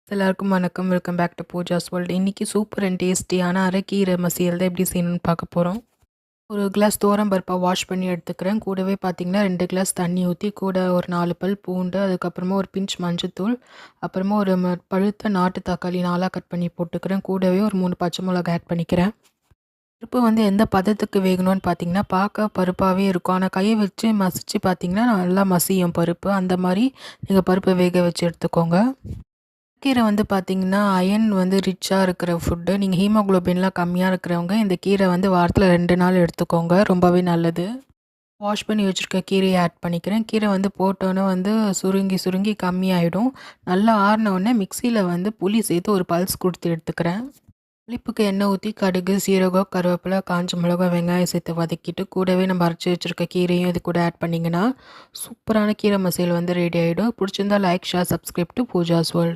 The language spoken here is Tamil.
எல்லாருக்கும் வணக்கம். Welcome back to Pooja's world. இன்னைக்கு சூப்பர் அண்ட் டேஸ்டியான அரைக்கீரை மசியல் தான் எப்படி செய்யணும்னு பார்க்க போகிறோம். ஒரு கிளாஸ் பருப்பை வாஷ் பண்ணி எடுத்துக்கிறேன். கூடவே பார்த்தீங்கன்னா 2 கிளாஸ் தண்ணி ஊற்றி, கூட ஒரு 4 பல் பூண்டு, அதுக்கப்புறமா ஒரு பிஞ்ச் மஞ்சத்தூள், அப்புறமா ஒரு பழுத்த நாட்டு தக்காளி 4ஆக கட் பண்ணி போட்டுக்கிறேன். கூடவே ஒரு 3 பச்சை மிளகாய் ஆட் பண்ணிக்கிறேன். பருப்பு வந்து எந்த பதத்துக்கு வேகணும்னு பார்த்தீங்கன்னா, பார்க்க பருப்பாகவே இருக்கும். ஆனால் கையை வச்சு மசிச்சு பார்த்தீங்கன்னா நல்லா மசியும் பருப்பு. அந்த மாதிரி நீங்கள் பருப்பை வேக வச்சு எடுத்துக்கோங்க. கீரை வந்து பார்த்தீங்கன்னா, அயர்ன் வந்து ரிச்சா இருக்கிற ஃபுட்டு. நீங்க ஹீமோகுளோபின்லாம் கம்மியா இருக்கிறவங்க, இந்த கீரை வந்து வாரத்தில 2 நாள் எடுத்துக்கோங்க. ரொம்பவே நல்லது. வாஷ் பண்ணி வச்சுருக்க கீரையை ஆட் பண்ணிக்கிறேன். கீரை வந்து போட்டோன்னே வந்து சுருங்கி சுருங்கி கம்மியாயிடும். நல்லா ஆறுனவுடனே மிக்ஸியில வந்து புளி சேர்த்து ஒரு பல்ஸ் கொடுத்து எடுத்துக்கிறேன். புளிப்புக்கு எண்ணெய் ஊற்றி கடுகு, சீரகம், கருவேப்பிலை, காஞ்ச மிளகாய், வெங்காயம் சேர்த்து வதக்கிட்டு, கூடவே நம்ம அரைச்சி வச்சுருக்க கீரையும் இது கூட ஆட் பண்ணிங்கன்னா, சூப்பரான கீரை மசாலா வந்து ரெடி ஆகிடும். பிடிச்சிருந்தா like, share, subscribe to Pooja's world.